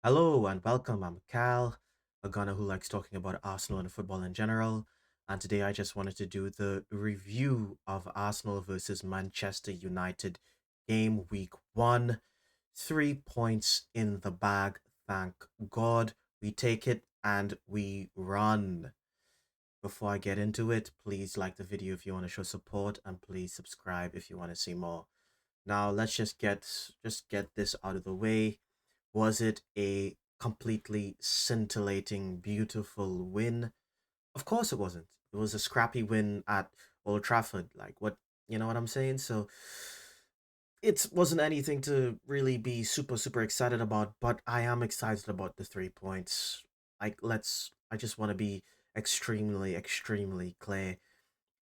Hello and welcome. I'm Cal, a gunner who likes talking about Arsenal and football in general. And today I just wanted to do the review of Arsenal versus Manchester United game week one. 3 points in the bag. Thank God. We take it and we run. Before I get into it, please like the video if you want to show support and please subscribe if you want to see more. Now let's just get this out of the way. Was it a completely scintillating, beautiful win? Of course it wasn't. It was a scrappy win at Old Trafford. Like what you know what I'm saying? So it wasn't anything to really be super excited about, but I am excited about the 3 points. I just want to be extremely clear.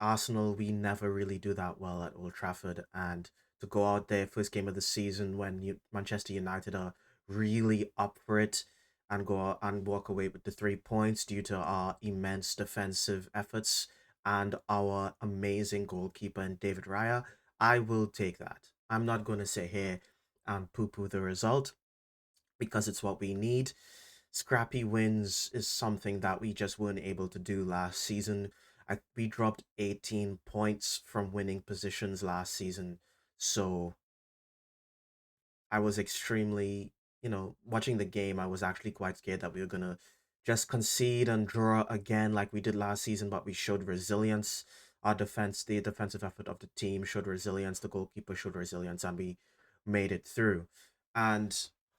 Arsenal, we never really do that well at Old Trafford, and to go out there first game of the season when Manchester United are really up for it and go out and walk away with the 3 points due to our immense defensive efforts and our amazing goalkeeper in David Raya, I will take that. I'm not going to sit here and poo-poo the result because it's what we need. Scrappy wins is something that we just weren't able to do last season. We dropped 18 points from winning positions last season. So I was extremely, watching the game, I was actually quite scared that we were going to just concede and draw again like we did last season, but we showed resilience. Our defense, the defensive effort of the team showed resilience. The goalkeeper showed resilience, and we made it through. And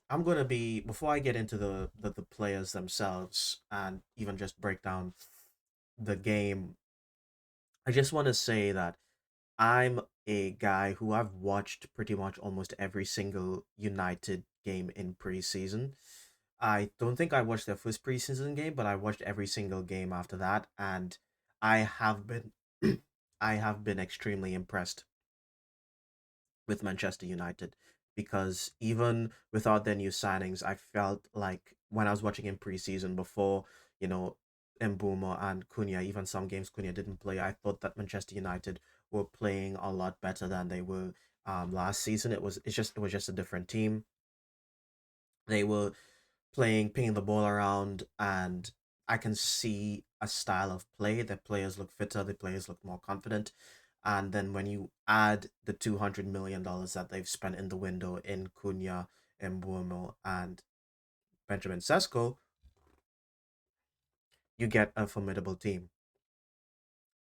I'm going to be, before I get into the players themselves and even just break down the game, I just want to say that I'm a guy who I've watched pretty much almost every single United game in preseason. I don't think I watched their first preseason game, but I watched every single game after that, and I have been I have been extremely impressed with Manchester United because even without their new signings, I felt like when I was watching in preseason before, you know, Mbuma and Cunha, even some games Cunha didn't play, I thought that Manchester United were playing a lot better than they were last season. It was just a different team. They were playing, pinging the ball around, and I can see a style of play. The players look fitter, the players look more confident. And then when you add the $200 million that they've spent in the window in Cunha, Mbumo, and Benjamin Sesko, you get a formidable team.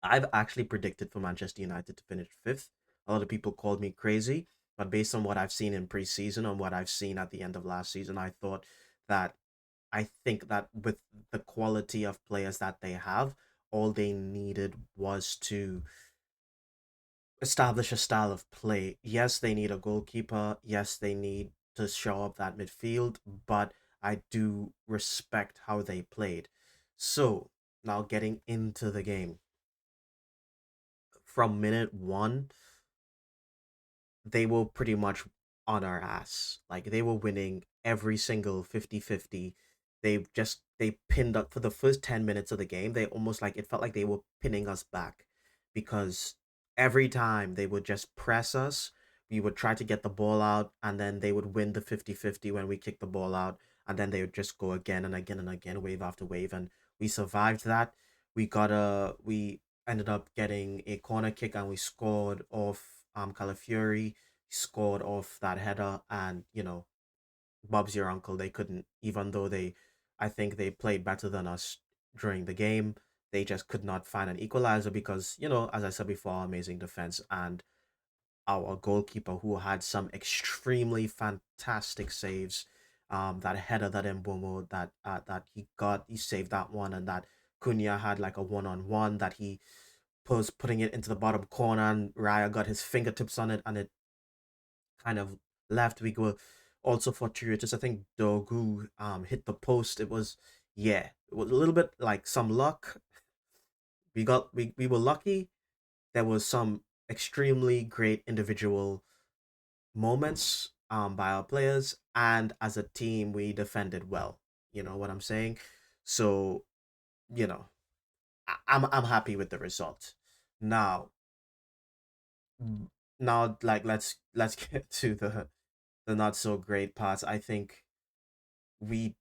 I've actually predicted for Manchester United to finish fifth. A lot of people called me crazy, but based on what I've seen in preseason and what I've seen at the end of last season, that I think that with the quality of players that they have, all they needed was to establish a style of play. Yes, they need a goalkeeper. Yes, they need to show up that midfield, but I do respect how they played. So, now getting into the game. From minute one, they were pretty much on our ass. Like they were winning every single 50-50. They pinned up for the first 10 minutes of the game. They almost like it felt like they were pinning us back because every time they would just press us, we would try to get the ball out and then they would win the 50-50 when we kicked the ball out and then they would just go again and again and again wave after wave and we survived that. We ended up getting a corner kick and we scored off Calafiori scored off that header and Bob's your uncle. They couldn't, even though I think they played better than us during the game. They just could not find an equalizer because, as I said before, our amazing defense and our goalkeeper who had some extremely fantastic saves. That header that Mbomo that he saved that one, and that Cunha had like a one-on-one that he was putting it into the bottom corner, and Raya got his fingertips on it, and it kind of left. We were also fortuitous. I think Dogu hit the post. It was a little bit like some luck. We were lucky. There was some extremely great individual moments by our players, and as a team we defended well. You know what I'm saying? So, you know, I'm happy with the result. Now, now like let's get to the not so great parts. I think we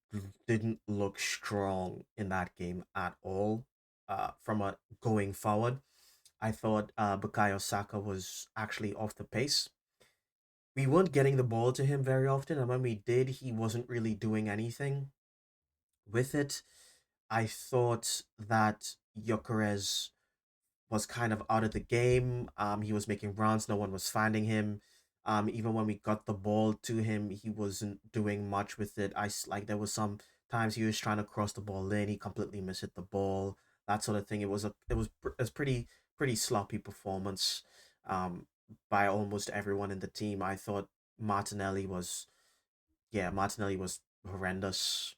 didn't look strong in that game at all. From a going forward, I thought Bukayo Saka was actually off the pace. We weren't getting the ball to him very often, and when we did, he wasn't really doing anything with it. I thought that Gyökeres was kind of out of the game. He was making runs, no one was finding him. Even when we got the ball to him, he wasn't doing much with it. Like there was some times he was trying to cross the ball in, he completely missed the ball, that sort of thing. It was pretty sloppy performance, um, by almost everyone in the team. I thought Martinelli was Martinelli was horrendous.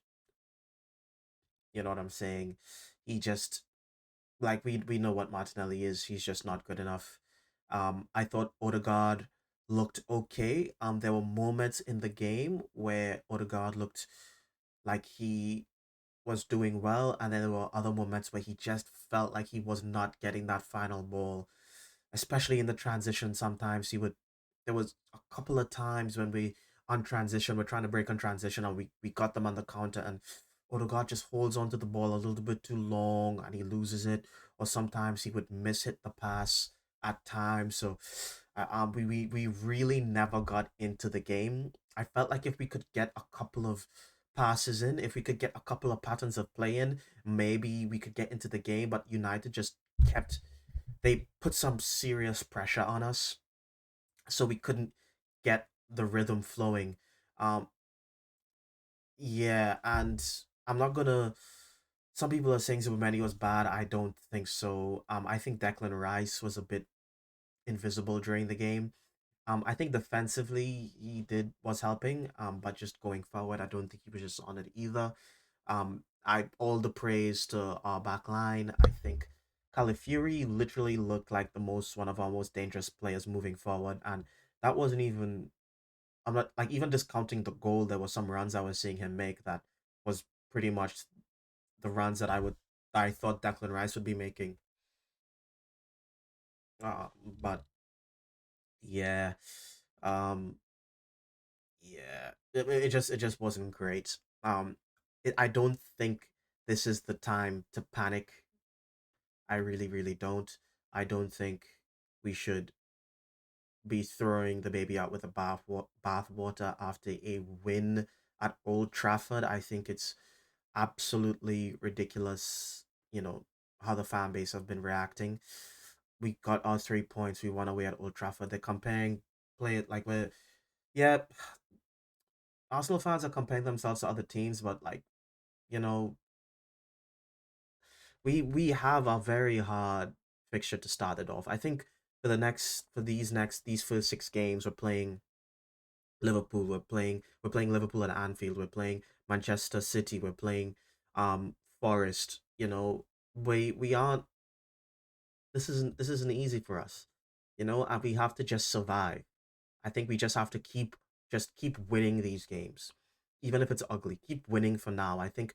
You know what I'm saying? He just like we know what Martinelli is. He's just not good enough. I thought Odegaard looked okay. There were moments in the game where Odegaard looked like he was doing well, and then there were other moments where he just felt like he was not getting that final ball, especially in the transition. Sometimes he would. There was a couple of times when we on transition, we're trying to break on transition, and we got them on the counter, and Odegaard just holds onto the ball a little bit too long, and he loses it. Or sometimes he would miss hit the pass at times. So, we really never got into the game. I felt like if we could get a couple of passes in, if we could get a couple of patterns of play in, maybe we could get into the game. But United just kept they put some serious pressure on us, so we couldn't get the rhythm flowing. Um, yeah, and I'm not gonna. Some people are saying Zubameni was bad. I don't think so. I think Declan Rice was a bit invisible during the game. I think defensively he did was helping. But just going forward, I don't think he was just on it either. I all the praise to our back line. I think Califury literally looked like the most one of our most dangerous players moving forward, and that wasn't even. I'm not like even discounting the goal. There were some runs I was seeing him make that was pretty much the runs I thought Declan Rice would be making. But yeah, um, yeah, it just wasn't great. I don't think this is the time to panic. I really don't. I don't think we should be throwing the baby out with the bath water after a win at Old Trafford. I think it's absolutely ridiculous, how the fan base have been reacting. We got our 3 points. We won away at Old Trafford. They're comparing play it like we're yeah. Arsenal fans are comparing themselves to other teams, but like you know, we have a very hard fixture to start it off. I think for these first 6 games, we're playing Liverpool. We're playing Liverpool at Anfield. We're playing Manchester City. We're playing Forest. We aren't. This isn't easy for us. And we have to just survive. I think we just have to keep winning these games, even if it's ugly. Keep winning for now. I think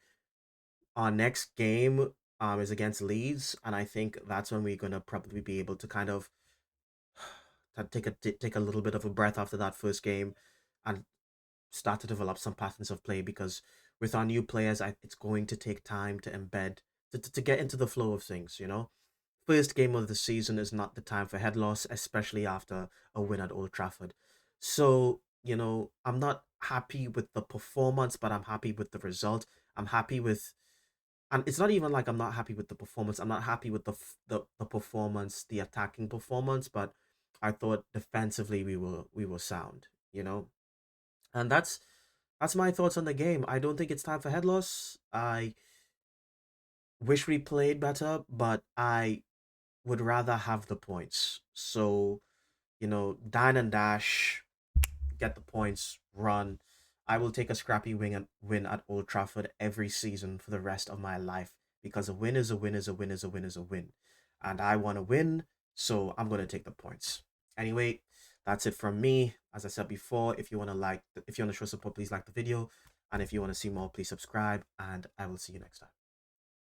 our next game is against Leeds, and I think that's when we're gonna probably be able to kind of take a little bit of a breath after that first game, and start to develop some patterns of play because with our new players, it's going to take time to embed to get into the flow of things. First game of the season is not the time for head loss, especially after a win at Old Trafford. So, I'm not happy with the performance, but I'm happy with the result. I'm happy with and it's not even like I'm not happy with the performance. I'm not happy with the performance, the attacking performance, but I thought defensively we were sound. And that's my thoughts on the game. I don't think it's time for head loss. I wish we played better, but I would rather have the points. So, dine and dash, get the points, run. I will take a scrappy win at Old Trafford every season for the rest of my life because a win is a win is a win is a win is a win. And I want to win, so I'm going to take the points. Anyway, that's it from me. As I said before, if you want to show support, please like the video. And if you want to see more, please subscribe. And I will see you next time.